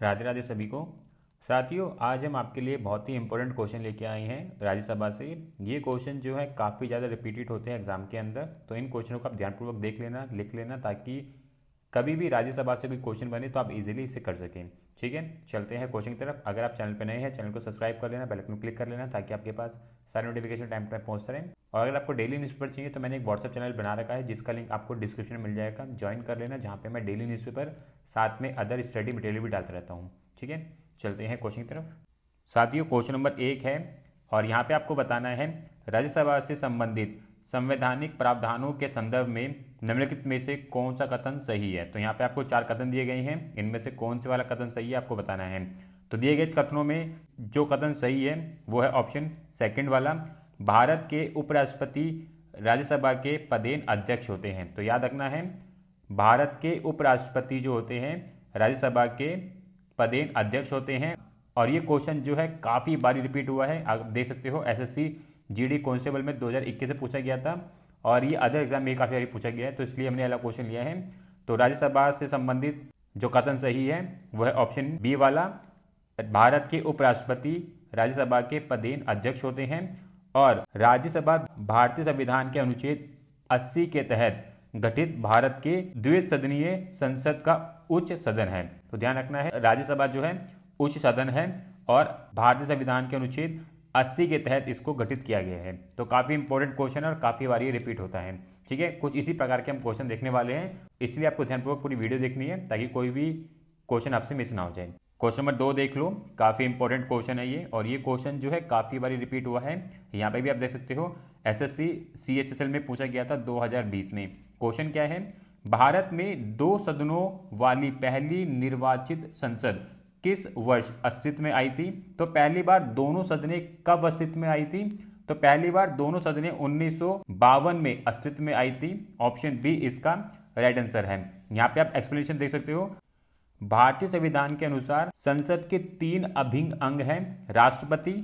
राधे राधे सभी को। साथियों, आज हम आपके लिए बहुत ही इंपॉर्टेंट क्वेश्चन लेके आए हैं राज्यसभा से। ये क्वेश्चन जो है काफ़ी ज़्यादा रिपीटेड होते हैं एग्जाम के अंदर, तो इन क्वेश्चनों को आप ध्यानपूर्वक देख लेना, लिख लेना, ताकि कभी भी राज्यसभा से कोई क्वेश्चन बने तो आप इजीली इसे कर सकें। ठीक है, चलते हैं क्वेश्चन की तरफ। अगर आप चैनल पर नए हैं, चैनल को सब्सक्राइब कर लेना, बेल आइकन क्लिक कर लेना, ताकि आपके पास सारे नोटिफिकेशन टाइम पर पहुंचते रहें। और अगर आपको डेली न्यूज़पेपर चाहिए तो मैंने एक व्हाट्सअप चैनल बना रखा है, जिसका लिंक आपको डिस्क्रिप्शन में मिल जाएगा, ज्वाइन कर लेना, जहाँ पे मैं डेली न्यूज़पेपर साथ में अदर स्टडी मटेरियल भी डालता रहता हूँ। ठीक है, चलते हैं क्वेश्चन की तरफ। साथियों, क्वेश्चन नंबर 1 है और यहाँ पे आपको बताना है राज्यसभा से संबंधित संवैधानिक प्रावधानों के संदर्भ में निम्नलिखित में से कौन सा कथन सही है। तो यहाँ पे आपको 4 कथन दिए गए हैं, इनमें से कौन से वाला कथन सही है आपको बताना है। तो दिए गए कथनों में जो कथन सही है वो है ऑप्शन सेकंड वाला, भारत के उपराष्ट्रपति राज्यसभा के पदेन अध्यक्ष होते हैं। तो याद रखना है, भारत के उपराष्ट्रपति जो होते हैं राज्यसभा के पदेन अध्यक्ष होते हैं। और ये क्वेश्चन जो है काफ़ी बारी रिपीट हुआ है, आप देख सकते हो एसएससी जीडी कांस्टेबल में 2021 से पूछा गया था, और ये अदर एग्जाम में काफ़ी बारी पूछा गया है, तो इसलिए हमने अलग क्वेश्चन लिया है। तो राज्यसभा से संबंधित जो कथन सही है वह है ऑप्शन बी वाला, भारत के उपराष्ट्रपति राज्यसभा के पदेन अध्यक्ष होते हैं। और राज्यसभा भारतीय संविधान के अनुच्छेद 80 के तहत गठित भारत के द्विसदनीय संसद का उच्च सदन है। तो ध्यान रखना है, राज्यसभा जो है उच्च सदन है और भारतीय संविधान के अनुच्छेद 80 के तहत इसको गठित किया गया है। तो काफ़ी इंपॉर्टेंट क्वेश्चन है और काफ़ी बार ये रिपीट होता है। ठीक है, कुछ इसी प्रकार के हम क्वेश्चन देखने वाले हैं, इसलिए आपको ध्यानपूर्वक पूरी वीडियो देखनी है ताकि कोई भी क्वेश्चन आपसे मिस ना हो जाए। क्वेश्चन नंबर 2 देख लो, काफ़ी इंपॉर्टेंट क्वेश्चन है ये, और ये क्वेश्चन जो है काफ़ी बार रिपीट हुआ है। यहाँ पे भी आप देख सकते हो एसएससी सीएचएसएल में पूछा गया था 2020 में। क्वेश्चन क्या है, भारत में 2 सदनों वाली पहली निर्वाचित संसद किस वर्ष अस्तित्व में आई थी। तो पहली बार दोनों सदनें कब अस्तित्व में आई थी। तो पहली बार दोनों सदनें 1952 में अस्तित्व में आई थी। ऑप्शन बी इसका राइट आंसर है। यहाँ पे आप एक्सप्लेनेशन देख सकते हो, भारतीय संविधान के अनुसार संसद के 3 अभिन्न अंग हैं, राष्ट्रपति,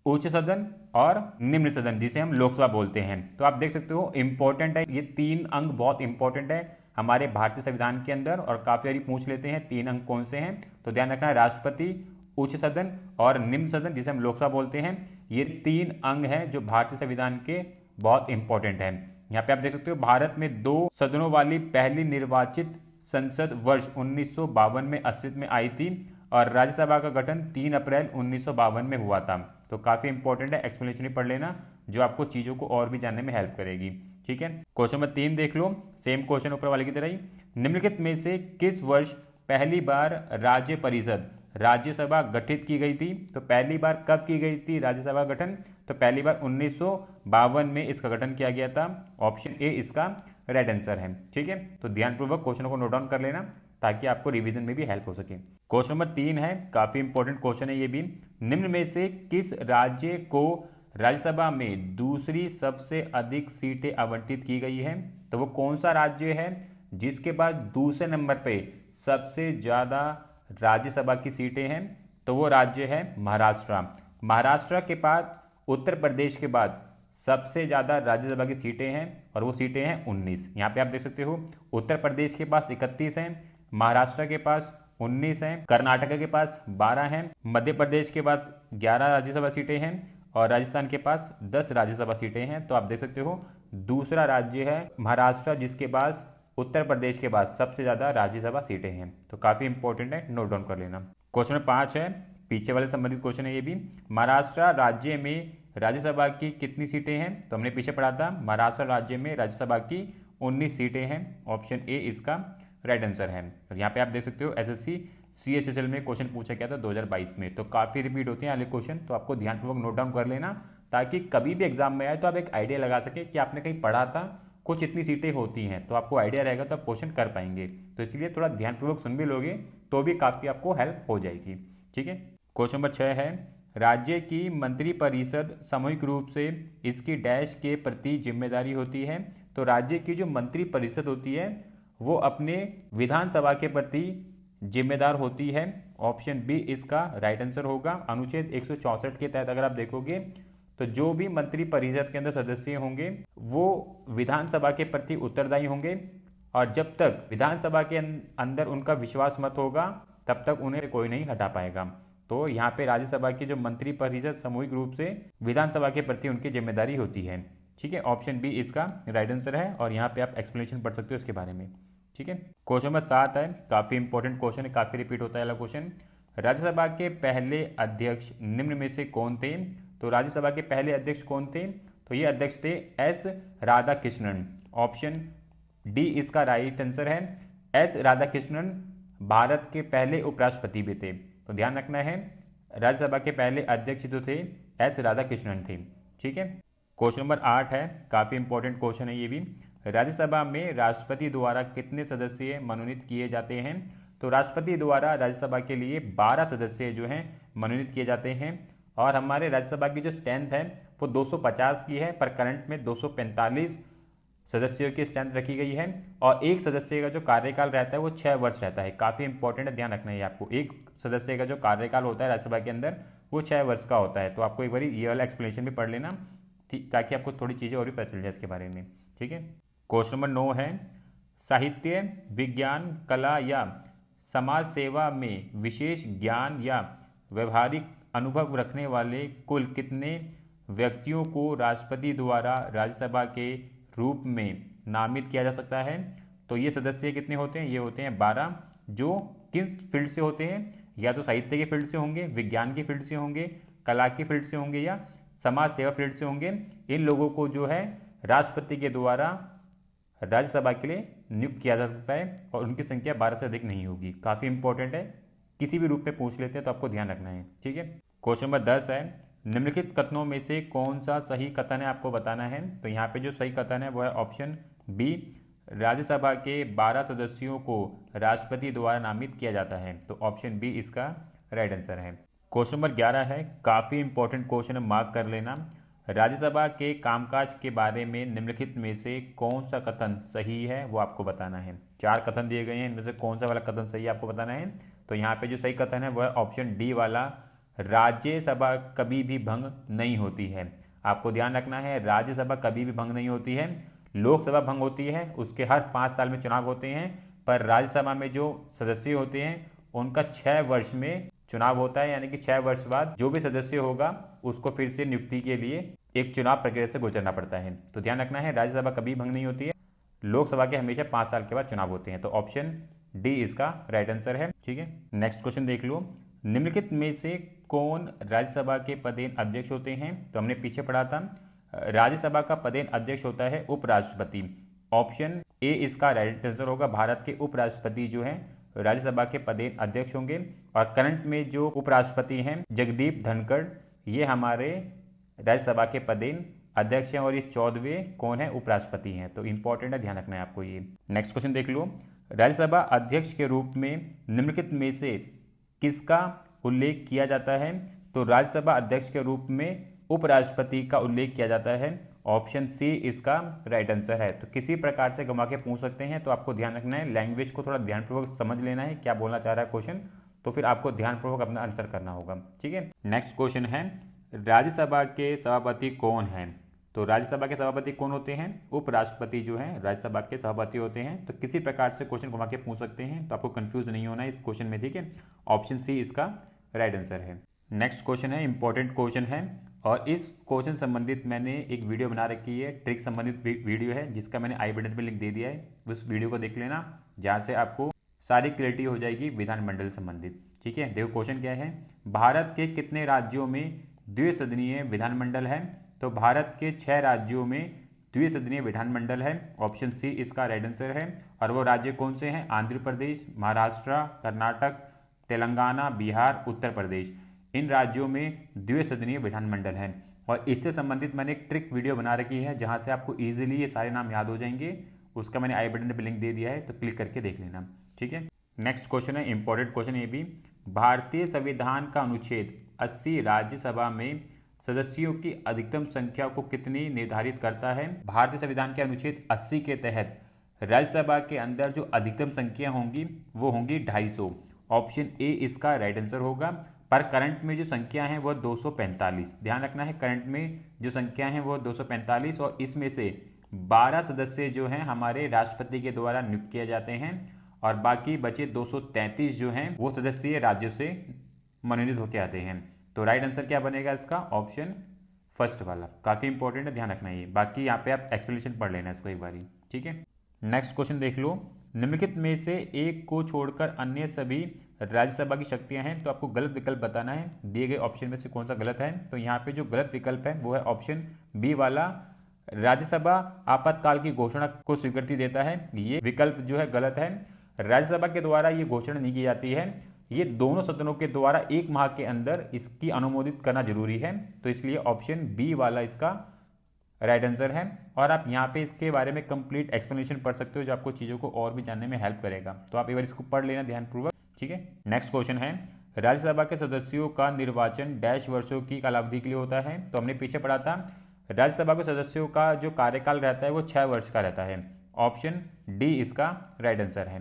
उच्च सदन और निम्न सदन, जिसे हम लोकसभा बोलते हैं। तो आप देख सकते हो इंपॉर्टेंट है, ये 3 अंग बहुत इंपॉर्टेंट है हमारे भारतीय संविधान के अंदर, और काफी बारी पूछ लेते हैं 3 अंग कौन से हैं। तो ध्यान रखना है, राष्ट्रपति, उच्च सदन और निम्न सदन, जिसे हम लोकसभा बोलते हैं, ये 3 अंग हैं जो भारतीय संविधान के बहुत इंपॉर्टेंट है। यहाँ पे आप देख सकते हो, भारत में 2 सदनों वाली पहली निर्वाचित संसद वर्ष 1952 में अस्तित्व में आई थी, और राज्यसभा का गठन 3 अप्रैल 1952 में हुआ था। तो काफी इंपॉर्टेंट है, एक्सप्लेनेशन ही पढ़ लेना, जो आपको चीजों को और भी जानने में हेल्प करेगी। ठीक है, क्वेश्चन नंबर 3 देख लो, सेम क्वेश्चन ऊपर वाले की तरह ही। निम्नलिखित में से किस वर्ष पहली बार राज्य परिषद राज्यसभा गठित की गई थी। तो पहली बार कब की गई थी राज्यसभा गठन। तो पहली बार 1952 में इसका गठन किया गया था। ऑप्शन ए इसका राइट आंसर है। ठीक है, तो ध्यानपूर्वक क्वेश्चनों को नोट डाउन कर लेना ताकि आपको रिवीजन में भी हेल्प हो सके। क्वेश्चन नंबर 3 है, काफी इंपॉर्टेंट क्वेश्चन है ये भी। निम्न में से किस राज्य को राज्यसभा में दूसरी सबसे अधिक सीटें आवंटित की गई हैं। तो वो कौन सा राज्य है जिसके बाद दूसरे नंबर पे सबसे ज्यादा राज्यसभा की सीटें हैं। तो वो राज्य है महाराष्ट्र। महाराष्ट्र के बाद उत्तर प्रदेश के बाद सबसे ज्यादा राज्यसभा की सीटें हैं, और वो सीटें हैं 19। यहाँ पे आप देख सकते हो, उत्तर प्रदेश के पास 31 हैं, महाराष्ट्र के पास 19 हैं, कर्नाटक के पास 12 हैं, मध्य प्रदेश के पास 11 राज्यसभा सीटें हैं, और राजस्थान के पास 10 राज्यसभा सीटें हैं। तो आप देख सकते हो, दूसरा राज्य है महाराष्ट्र, जिसके पास उत्तर प्रदेश के बाद सबसे ज्यादा राज्यसभा सीटें हैं। तो काफी इंपॉर्टेंट है, नोट डाउन कर लेना। क्वेश्चन नंबर 5 है, पीछे वाले संबंधित क्वेश्चन है ये भी। महाराष्ट्र राज्य में राज्यसभा की कितनी सीटें हैं। तो हमने पीछे पढ़ा था, महाराष्ट्र राज्य में राज्यसभा की 19 सीटें हैं। ऑप्शन ए इसका राइट आंसर है। और यहाँ पे आप देख सकते हो एसएससी सीएचएसएल में क्वेश्चन पूछा गया था 2022 में। तो काफी रिपीट होते हैं अगले क्वेश्चन, तो आपको ध्यानपूर्वक नोट डाउन कर लेना ताकि कभी भी एग्जाम में आए तो आप एक आइडिया लगा सके कि आपने कहीं पढ़ा था, कुछ इतनी सीटें होती हैं, तो आपको आइडिया रहेगा तो आप क्वेश्चन कर पाएंगे। तो इसलिए थोड़ा ध्यानपूर्वक सुन भी लोगे तो भी काफी आपको हेल्प हो जाएगी। ठीक है, क्वेश्चन नंबर 6 है, राज्य की मंत्रिपरिषद सामूहिक रूप से इसकी डैश के प्रति जिम्मेदारी होती है। तो राज्य की जो मंत्रिपरिषद होती है वो अपने विधानसभा के प्रति जिम्मेदार होती है। ऑप्शन बी इसका राइट आंसर होगा। अनुच्छेद 164 के तहत अगर आप देखोगे तो जो भी मंत्रिपरिषद के अंदर सदस्य होंगे वो विधानसभा के प्रति उत्तरदायी होंगे, और जब तक विधानसभा के अंदर उनका विश्वास मत होगा तब तक उन्हें कोई नहीं हटा पाएगा। तो यहाँ पे राज्यसभा के जो मंत्री परिषद सामूहिक रूप से विधानसभा के प्रति उनकी जिम्मेदारी होती है। ठीक है, ऑप्शन बी इसका राइट आंसर है और यहाँ पे आप एक्सप्लेनेशन पढ़ सकते हो इसके बारे में। ठीक है, क्वेश्चन नंबर 7 है, काफ़ी इंपॉर्टेंट क्वेश्चन है, काफ़ी रिपीट होता है वाला क्वेश्चन। राज्यसभा के पहले अध्यक्ष निम्न में से कौन थे? तो राज्यसभा के पहले अध्यक्ष कौन थे? तो ये अध्यक्ष थे एस राधाकृष्णन। ऑप्शन डी इसका राइट आंसर है। एस राधाकृष्णन भारत के पहले उपराष्ट्रपति भी थे। तो ध्यान रखना है, राज्यसभा के पहले अध्यक्ष जो थे एस राधाकृष्णन थे। ठीक है, क्वेश्चन नंबर 8 है, काफ़ी इंपॉर्टेंट क्वेश्चन है ये भी। राज्यसभा में राष्ट्रपति द्वारा कितने सदस्य मनोनीत किए जाते हैं? तो राष्ट्रपति द्वारा राज्यसभा के लिए 12 सदस्य जो हैं मनोनीत किए जाते हैं और हमारे राज्यसभा की जो स्ट्रेंथ है वो 250 की है, पर करंट में 245 सदस्यों की स्ट्रेंथ रखी गई है और एक सदस्य का जो कार्यकाल रहता है वो 6 वर्ष रहता है। काफ़ी इंपॉर्टेंट है, ध्यान रखना है आपको। एक सदस्य का जो कार्यकाल होता है राज्यसभा के अंदर वो 6 वर्ष का होता है। तो आपको एक बार ये वाला एक्सप्लेनेशन भी पढ़ लेना, ताकि आपको थोड़ी चीज़ें और भी पता चल जाए इसके बारे में। ठीक है, क्वेश्चन नंबर 9 है, साहित्य, विज्ञान, कला या समाज सेवा में विशेष ज्ञान या व्यवहारिक अनुभव रखने वाले कुल कितने व्यक्तियों को राष्ट्रपति द्वारा राज्यसभा के रूप में नामित किया जा सकता है? तो ये सदस्य कितने होते हैं? ये होते हैं 12, जो किस फील्ड से होते हैं? या तो साहित्य के फील्ड से होंगे, विज्ञान की फील्ड से होंगे, कला की फील्ड से होंगे या समाज सेवा फील्ड से होंगे। इन लोगों को जो है राष्ट्रपति के द्वारा राज्यसभा के लिए नियुक्त किया जा सकता है और उनकी संख्या 12 से अधिक नहीं होगी। काफ़ी इंपॉर्टेंट है, किसी भी रूप में पूछ लेते हैं तो आपको ध्यान रखना है। ठीक है, क्वेश्चन नंबर 10 है, निम्नलिखित कथनों में से कौन सा सही कथन है आपको बताना है? तो यहाँ पे जो सही कथन है वो है ऑप्शन बी, राज्यसभा के 12 सदस्यों को राष्ट्रपति द्वारा नामित किया जाता है। तो ऑप्शन बी इसका राइट आंसर है। क्वेश्चन नंबर 11 है, काफ़ी इंपॉर्टेंट क्वेश्चन है, मार्क कर लेना। राज्यसभा के कामकाज के बारे में निम्नलिखित में से कौन सा कथन सही है वो आपको बताना है। 4 कथन दिए गए हैं, इनमें से कौन सा वाला कथन सही है आपको बताना है। तो यहाँ पे जो सही कथन है वह ऑप्शन डी वाला, राज्यसभा कभी भी भंग नहीं होती है। आपको ध्यान रखना है, राज्यसभा कभी भी भंग नहीं होती है। लोकसभा भंग होती है, उसके हर 5 साल में चुनाव होते हैं, पर राज्यसभा में जो सदस्य होते हैं उनका 6 वर्ष में चुनाव होता है, यानी कि 6 वर्ष बाद जो भी सदस्य होगा उसको फिर से नियुक्ति के लिए एक चुनाव प्रक्रिया से गुजरना पड़ता है। तो ध्यान रखना है, राज्यसभा कभी भंग नहीं होती है, लोकसभा के हमेशा 5 साल के बाद चुनाव होते हैं। तो ऑप्शन डी इसका राइट आंसर है। ठीक है, नेक्स्ट क्वेश्चन देख लो, निम्नलिखित में से कौन राज्यसभा के पदेन अध्यक्ष होते हैं? तो हमने पीछे पढ़ा था, राज्यसभा का पदेन अध्यक्ष होता है उपराष्ट्रपति। ऑप्शन ए इसका राइट आंसर होगा, भारत के उपराष्ट्रपति जो हैं राज्यसभा के पदेन अध्यक्ष होंगे और करंट में जो उपराष्ट्रपति हैं जगदीप धनखड़, ये हमारे राज्यसभा के पदेन अध्यक्ष हैं और ये 14वें कौन है? उपराष्ट्रपति हैं। तो इंपॉर्टेंट है, ध्यान रखना है आपको ये। नेक्स्ट क्वेश्चन देख लो, राज्यसभा अध्यक्ष के रूप में निम्नलिखित में से किसका उल्लेख किया जाता है? तो राज्यसभा अध्यक्ष के रूप में उपराष्ट्रपति का उल्लेख किया जाता है। ऑप्शन सी इसका राइट आंसर है। तो किसी प्रकार से घुमा के पूछ सकते हैं, तो आपको ध्यान रखना है, लैंग्वेज को थोड़ा ध्यानपूर्वक समझ लेना है क्या बोलना चाह रहा है क्वेश्चन, तो फिर आपको ध्यानपूर्वक अपना आंसर करना होगा। ठीक है, नेक्स्ट क्वेश्चन है, राज्यसभा के सभापति कौन हैं? तो राज्यसभा के सभापति कौन होते हैं? उपराष्ट्रपति जो है राज्यसभा के सभापति होते हैं। तो किसी प्रकार से क्वेश्चन घुमा के पूछ सकते हैं, तो आपको कंफ्यूज नहीं होना है इस क्वेश्चन में। ठीक है, ऑप्शन सी इसका राइट आंसर है। नेक्स्ट क्वेश्चन है, इंपॉर्टेंट क्वेश्चन है और इस क्वेश्चन संबंधित मैंने एक वीडियो बना रखी है, ट्रिक संबंधित वीडियो है, जिसका मैंने आई बटन पे लिंक दे दिया है। उस वीडियो को देख लेना, जहाँ से आपको सारी क्लैरिटी हो जाएगी विधानमंडल संबंधित। ठीक है, देखो क्वेश्चन क्या है, भारत के कितने राज्यों में द्विसदनीय विधानमंडल है? तो भारत के 6 राज्यों में द्विसदनीय विधानमंडल है। ऑप्शन सी इसका राइट आंसर है। और वो राज्य कौन से हैं? आंध्र प्रदेश, महाराष्ट्र, कर्नाटक, तेलंगाना, बिहार, उत्तर प्रदेश। इन राज्यों में द्विसदनीय विधानमंडल है और इससे संबंधित मैंने एक ट्रिक वीडियो बना रखी है, जहां से आपको इजीली ये सारे नाम याद हो जाएंगे। उसका मैंने आई बटन पे लिंक दे दिया है, तो क्लिक करके देख लेना। ठीक है, नेक्स्ट क्वेश्चन है, इंपॉर्टेंट क्वेश्चन ये भी, भारतीय संविधान का अनुच्छेद 80 राज्यसभा में सदस्यों की अधिकतम संख्या को कितनी निर्धारित करता है? भारतीय संविधान के अनुच्छेद 80 के तहत राज्यसभा के अंदर जो अधिकतम संख्या होंगी वो होंगी 250। ऑप्शन ए इसका राइट आंसर होगा। पर करंट में जो संख्या है वह 245, ध्यान रखना है, करंट में जो संख्या है वह 245 और इसमें से 12 सदस्य जो हैं हमारे राष्ट्रपति के द्वारा नियुक्त किए जाते हैं और बाकी बचे 233 जो हैं वो सदस्यीय राज्यों से मनोनीत होकर आते हैं। तो राइट आंसर क्या बनेगा इसका? ऑप्शन फर्स्ट वाला। काफ़ी इंपॉर्टेंट है, ध्यान रखना ये। बाकी यहाँ पे आप एक्सप्लेनेशन पढ़ लेना इसको एक बारी, ठीक है। नेक्स्ट क्वेश्चन देख लो। निम्नलिखित में से एक को छोड़कर अन्य सभी राज्यसभा की शक्तियां हैं, तो आपको गलत विकल्प बताना है। दिए गए ऑप्शन में से कौन सा गलत है? तो यहाँ पे जो गलत विकल्प है वो है ऑप्शन बी वाला, राज्यसभा आपातकाल की घोषणा को स्वीकृति देता है। ये विकल्प जो है गलत है। राज्यसभा के द्वारा ये घोषणा नहीं की जाती है, ये दोनों सदनों के द्वारा 1 माह के अंदर इसकी अनुमोदित करना जरूरी है। तो इसलिए ऑप्शन बी वाला इसका राइट आंसर है। और आप यहाँ पे इसके बारे में कंप्लीट एक्सप्लेनेशन पढ़ सकते हो, जो आपको चीज़ों को और भी जानने में हेल्प करेगा। तो आप एक बार इसको पढ़ लेना ध्यानपूर्वक, ठीक है। नेक्स्ट क्वेश्चन है, राज्यसभा के सदस्यों का निर्वाचन डैश वर्षों की कालावधि के लिए होता है। तो हमने पीछे पढ़ा था, राज्यसभा के सदस्यों का जो कार्यकाल रहता है वो 6 वर्ष का रहता है। ऑप्शन डी इसका राइट आंसर है।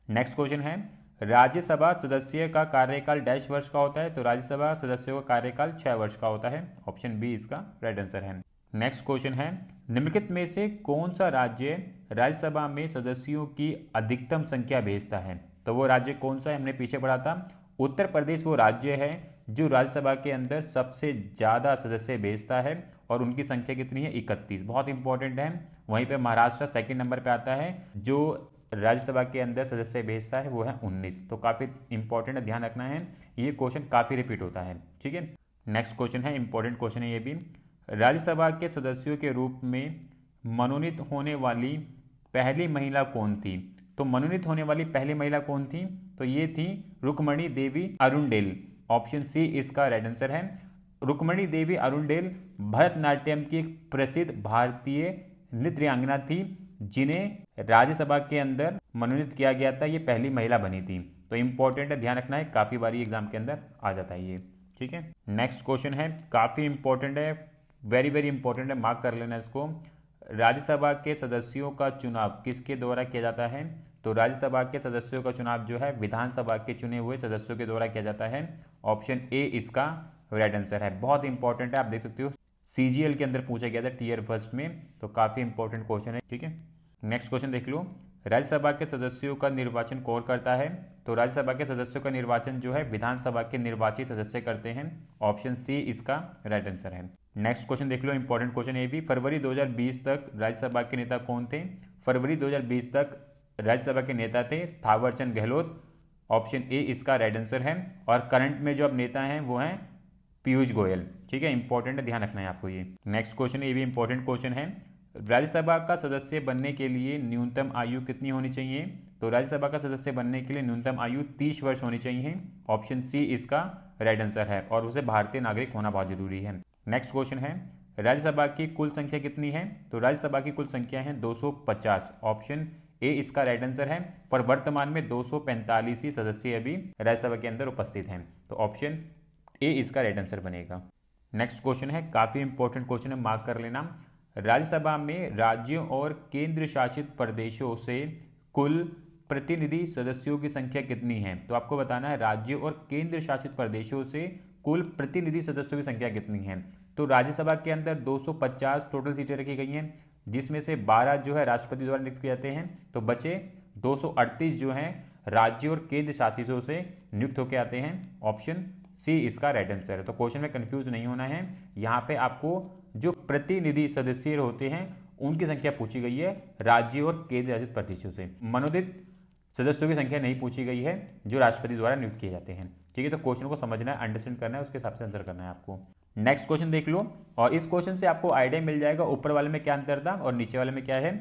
नेक्स्ट क्वेश्चन है, राज्यसभा सदस्य का कार्यकाल डैश वर्ष का होता है। तो राज्यसभा सदस्यों का कार्यकाल 6 वर्ष का होता है। ऑप्शन बी इसका राइट आंसर है। नेक्स्ट क्वेश्चन है, निम्नलिखित में से कौन सा राज्य राज्यसभा में सदस्यों की अधिकतम संख्या भेजता है? तो वो राज्य कौन सा है? हमने पीछे पढ़ा था, उत्तर प्रदेश वो राज्य है जो राज्यसभा के अंदर सबसे ज़्यादा सदस्य भेजता है और उनकी संख्या कितनी है? 31। बहुत इंपॉर्टेंट है। वहीं पे महाराष्ट्र सेकंड नंबर पे आता है, जो राज्यसभा के अंदर सदस्य भेजता है वो है 19। तो काफ़ी इंपॉर्टेंट है, ध्यान रखना है, ये क्वेश्चन काफ़ी रिपीट होता है, ठीक है। नेक्स्ट क्वेश्चन है, इंपॉर्टेंट क्वेश्चन है ये भी, राज्यसभा के सदस्यों के रूप में मनोनीत होने वाली पहली महिला कौन थी? तो मनोनीत होने वाली पहली महिला कौन थी? तो ये थी रुक्मणी देवी अरुणडेल। ऑप्शन सी इसका राइट आंसर है। रुक्मणी देवी अरुणडेल भरतनाट्यम की एक प्रसिद्ध भारतीय नृत्यांगना थी, जिन्हें राज्यसभा के अंदर मनोनीत किया गया था। ये पहली महिला बनी थी। तो इंपॉर्टेंट है, ध्यान रखना है, काफ़ी बारी एग्जाम के अंदर आ जाता है ये, ठीक है। नेक्स्ट क्वेश्चन है, काफ़ी इंपॉर्टेंट है, वेरी वेरी इंपॉर्टेंट है, मार्क कर लेना इसको। राज्यसभा के सदस्यों का चुनाव किसके द्वारा किया जाता है? तो राज्यसभा के सदस्यों का चुनाव जो है विधानसभा के चुने हुए सदस्यों के द्वारा किया जाता है। ऑप्शन ए इसका राइट आंसर है। बहुत इंपॉर्टेंट है, आप देख सकते हो सीजीएल के अंदर पूछा गया था टीयर फर्स्ट में, तो काफ़ी इंपॉर्टेंट क्वेश्चन है, ठीक है। नेक्स्ट क्वेश्चन देख लो, राज्यसभा के सदस्यों का निर्वाचन कौन करता है? तो राज्यसभा के सदस्यों का निर्वाचन जो है विधानसभा के निर्वाचित सदस्य करते हैं। ऑप्शन सी इसका राइट आंसर है। नेक्स्ट क्वेश्चन देख लो, इंपॉर्टेंट क्वेश्चन ये भी, फरवरी 2020 तक राज्यसभा के नेता कौन थे? फरवरी 2020 तक राज्यसभा के नेता थे थावरचंद गहलोत। ऑप्शन ए इसका राइट आंसर है। और करंट में जो अब नेता हैं वो हैं पीयूष गोयल, ठीक है। इंपॉर्टेंट है, ध्यान रखना है आपको ये। नेक्स्ट क्वेश्चन ये भी इंपॉर्टेंट क्वेश्चन है, राज्यसभा का सदस्य बनने के लिए न्यूनतम आयु कितनी होनी चाहिए? तो राज्यसभा का सदस्य बनने के लिए न्यूनतम आयु 30 वर्ष होनी चाहिए। ऑप्शन सी इसका राइट आंसर है, और उसे भारतीय नागरिक होना बहुत जरूरी है। नेक्स्ट क्वेश्चन है, राज्यसभा की कुल संख्या कितनी है? तो राज्यसभा की कुल संख्या है 250। ऑप्शन ए इसका राइट आंसर है। पर वर्तमान में 245 ही सदस्य अभी राज्यसभा के अंदर उपस्थित हैं। तो ऑप्शन ए इसका राइट आंसर बनेगा। नेक्स्ट क्वेश्चन है, काफी इंपॉर्टेंट क्वेश्चन है, मार्क कर लेना। राज्यसभा में राज्यों और केंद्र शासित प्रदेशों से कुल प्रतिनिधि सदस्यों की संख्या कितनी है? तो आपको बताना है राज्यों और केंद्र शासित प्रदेशों से कुल प्रतिनिधि सदस्यों की संख्या कितनी है। तो राज्यसभा के अंदर 250 टोटल सीटें रखी गई हैं, जिसमें से 12 जो है राष्ट्रपति द्वारा नियुक्त किए जाते हैं। तो बचे 238 जो हैं राज्यों और केंद्र शासितों से नियुक्त होकर आते हैं। ऑप्शन सी इसका राइट आंसर है। तो क्वेश्चन में कंफ्यूज नहीं होना है, यहाँ पे आपको जो प्रतिनिधि सदस्य होते हैं उनकी संख्या पूछी गई है राज्यों और केंद्र शासित प्रदेशों से। मनोनीत सदस्यों की संख्या नहीं पूछी गई है जो राष्ट्रपति द्वारा नियुक्त किए जाते हैं, ठीक है। तो क्वेश्चन को समझना है, अंडरस्टैंड करना है, उसके हिसाब से आंसर करना है आपको। नेक्स्ट क्वेश्चन देख लो, और इस क्वेश्चन से आपको आइडिया मिल जाएगा ऊपर वाले में क्या अंतर था और नीचे वाले में क्या है।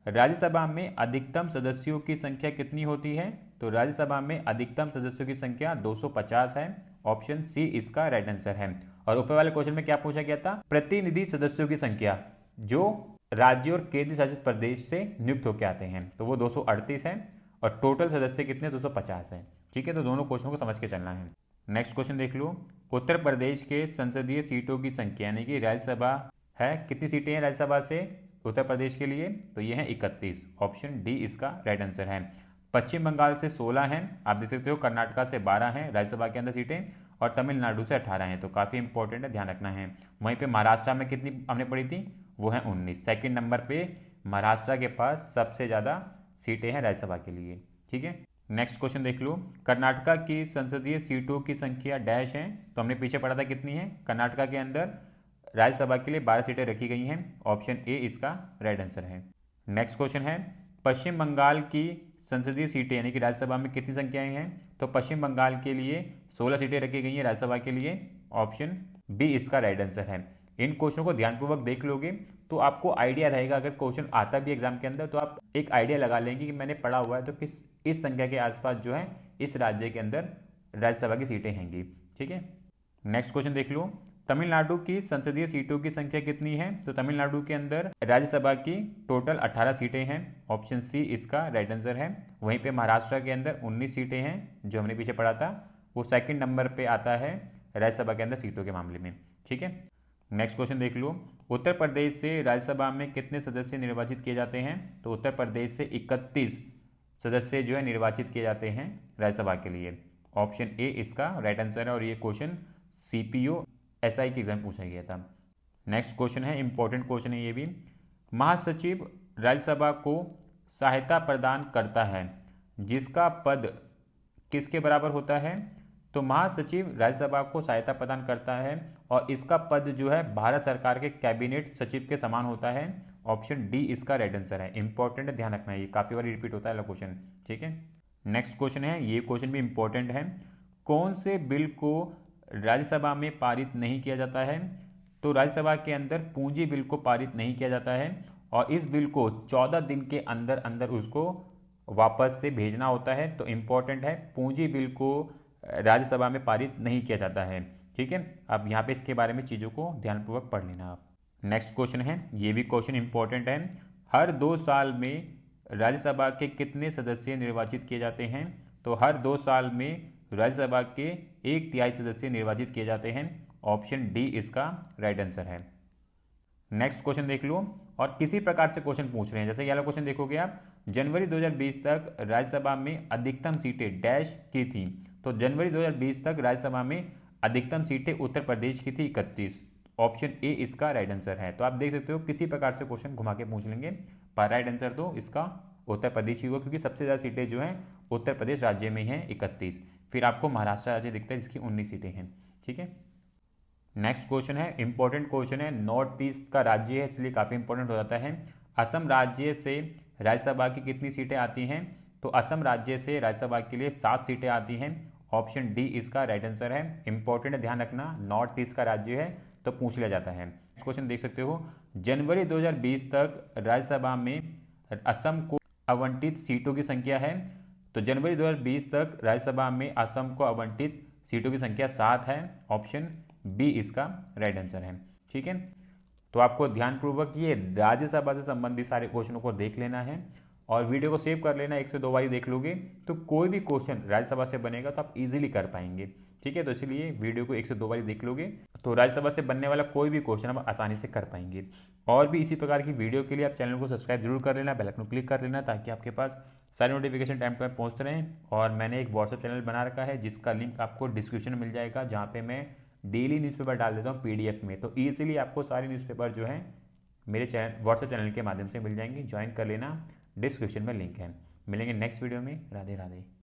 राज्यसभा में अधिकतम सदस्यों की संख्या कितनी होती है? तो राज्यसभा में अधिकतम सदस्यों की संख्या 250 है। ऑप्शन सी इसका राइट आंसर है। और ऊपर वाले क्वेश्चन में क्या पूछा गया था? प्रतिनिधि सदस्यों की संख्या जो राज्य और केंद्र शासित प्रदेश से नियुक्त होकर आते हैं, तो वो 238 है, और टोटल सदस्य कितने? 250 है, ठीक है। तो दोनों क्वेश्चनों को समझ के चलना है। नेक्स्ट क्वेश्चन देख लो, उत्तर प्रदेश के संसदीय सीटों की संख्या, यानी कि राज्यसभा है, कितनी सीटें हैं राज्यसभा से उत्तर प्रदेश के लिए? तो ये है 31। ऑप्शन डी इसका राइट आंसर है। पश्चिम बंगाल से 16 हैं, आप देख सकते हो, कर्नाटका से 12 हैं राज्यसभा के अंदर सीटें, और तमिलनाडु से 18 हैं। तो काफ़ी इंपॉर्टेंट है, ध्यान रखना है। वहीं पे महाराष्ट्र में कितनी हमने पढ़ी थी? वो है 19। सेकंड नंबर पे महाराष्ट्र के पास सबसे ज़्यादा सीटें हैं राज्यसभा के लिए, ठीक है। नेक्स्ट क्वेश्चन देख लो, कर्नाटका की संसदीय सीटों की संख्या डैश है। तो हमने पीछे पढ़ा था कितनी है। कर्नाटका के अंदर राज्यसभा के लिए 12 सीटें रखी गई हैं। ऑप्शन ए इसका राइट आंसर है। नेक्स्ट क्वेश्चन है, पश्चिम बंगाल की संसदीय सीटें यानी कि राज्यसभा में कितनी संख्याएं हैं। तो पश्चिम बंगाल के लिए 16 सीटें रखी गई हैं राज्यसभा के लिए। ऑप्शन बी इसका राइट आंसर है। इन क्वेश्चनों को ध्यानपूर्वक देख लोगे तो आपको आइडिया रहेगा, अगर क्वेश्चन आता भी एग्जाम के अंदर तो आप एक आइडिया लगा लेंगे कि मैंने पढ़ा हुआ है तो किस इस संख्या के आसपास जो है इस राज्य के अंदर राज्यसभा की सीटें हैंगी। ठीक है, नेक्स्ट क्वेश्चन देख लो, तमिलनाडु की संसदीय सीटों की संख्या कितनी है। तो तमिलनाडु के अंदर राज्यसभा की टोटल 18 सीटें हैं। ऑप्शन सी इसका राइट आंसर है। वहीं पे महाराष्ट्र के अंदर 19 सीटें हैं, जो हमने पीछे पढ़ा था, वो सेकंड नंबर पे आता है राज्यसभा के अंदर सीटों के मामले में। ठीक है, नेक्स्ट क्वेश्चन देख लो, उत्तर प्रदेश से राज्यसभा में कितने सदस्य निर्वाचित किए जाते हैं। तो उत्तर प्रदेश से 31 सदस्य जो है निर्वाचित किए जाते हैं राज्यसभा के लिए। ऑप्शन ए इसका राइट आंसर है और ये क्वेश्चन सीपीओ एसआई की एग्जाम पूछा गया था। नेक्स्ट क्वेश्चन है, इंपॉर्टेंट क्वेश्चन है ये भी, महासचिव राज्यसभा को सहायता प्रदान करता है, जिसका पद किसके बराबर होता है। तो महासचिव राज्यसभा को सहायता प्रदान करता है और इसका पद जो है भारत सरकार के कैबिनेट सचिव के समान होता है। ऑप्शन डी इसका राइट आंसर है। इंपॉर्टेंट है, ध्यान रखना है, ये काफी बार रिपीट होता है क्वेश्चन। ठीक है, नेक्स्ट क्वेश्चन है, ये क्वेश्चन भी इंपॉर्टेंट है, कौन से बिल को राज्यसभा में पारित नहीं किया जाता है। तो राज्यसभा के अंदर पूंजी बिल को पारित नहीं किया जाता है और इस बिल को 14 दिन के अंदर अंदर उसको वापस से भेजना होता है। तो इंपॉर्टेंट है, पूंजी बिल को राज्यसभा में पारित नहीं किया जाता है। ठीक है, अब यहाँ पे इसके बारे में चीज़ों को ध्यानपूर्वक पढ़ लेना आप। नेक्स्ट क्वेश्चन है, ये भी क्वेश्चन इंपॉर्टेंट है, हर 2 साल में राज्यसभा के कितने सदस्य निर्वाचित किए जाते हैं। तो हर 2 साल में राज्यसभा के 1/3 सदस्य निर्वाचित किए जाते हैं। ऑप्शन डी इसका राइट आंसर है। नेक्स्ट क्वेश्चन देख लो, और किसी प्रकार से क्वेश्चन पूछ रहे हैं, जैसे ये वाला क्वेश्चन देखोगे आप, जनवरी 2020 तक राज्यसभा में अधिकतम सीटें डैश की थी। तो जनवरी 2020 तक राज्यसभा में अधिकतम सीटें उत्तर प्रदेश की थी 31। ऑप्शन ए इसका राइट आंसर है। तो आप देख सकते हो किसी प्रकार से क्वेश्चन घुमा के पूछ लेंगे, पर राइट आंसर तो इसका उत्तर प्रदेश ही होगा, क्योंकि सबसे ज़्यादा सीटें जो हैं उत्तर प्रदेश राज्य में हैं 31। फिर आपको महाराष्ट्र राज्य दिखता है जिसकी 19 सीटें हैं। ठीक है, नेक्स्ट क्वेश्चन है, इंपॉर्टेंट क्वेश्चन है, नॉर्थ ईस्ट का राज्य है इसलिए काफ़ी इंपॉर्टेंट हो जाता है। असम राज्य से राज्यसभा की कितनी सीटें आती हैं। तो असम राज्य से राज्यसभा के लिए 7 सीटें आती हैं। ऑप्शन डी इसका राइट आंसर है। इंपॉर्टेंट है, ध्यान रखना, नॉर्थ ईस्ट का राज्य है तो पूछ लिया जाता है। नेक्स्ट क्वेश्चन देख सकते हो, जनवरी 2020 तक राज्यसभा में असम को आवंटित सीटों की संख्या है। तो जनवरी 2020 तक राज्यसभा में असम को आवंटित सीटों की संख्या 7 है। ऑप्शन बी इसका राइट आंसर है। ठीक है, तो आपको ध्यानपूर्वक ये राज्यसभा से संबंधित सारे क्वेश्चनों को देख लेना है और वीडियो को सेव कर लेना। 1 से 2 बार देख लोगे तो कोई भी क्वेश्चन राज्यसभा से बनेगा तो आप इजीली कर पाएंगे। ठीक है, तो इसलिए वीडियो को 1 से 2 बार देख लोगे तो राज्यसभा से बनने वाला कोई भी क्वेश्चन आप आसानी से कर पाएंगे। और भी इसी प्रकार की वीडियो के लिए आप चैनल को सब्सक्राइब जरूर कर लेना, बेल आइकन को क्लिक कर लेना, ताकि आपके पास सारे नोटिफिकेशन टाइम पर पहुँचते रहें। और मैंने एक व्हाट्सएप चैनल बना रखा है जिसका लिंक आपको डिस्क्रिप्शन में मिल जाएगा, जहाँ पे मैं डेली न्यूज़पेपर डाल देता हूँ PDF में। तो ईजिली आपको सारे न्यूज़पेपर जो हैं मेरे चैनल व्हाट्सएप चैनल के माध्यम से मिल जाएंगे। ज्वाइन कर लेना, डिस्क्रिप्शन में लिंक है। मिलेंगे नेक्स्ट वीडियो में। राधे राधे।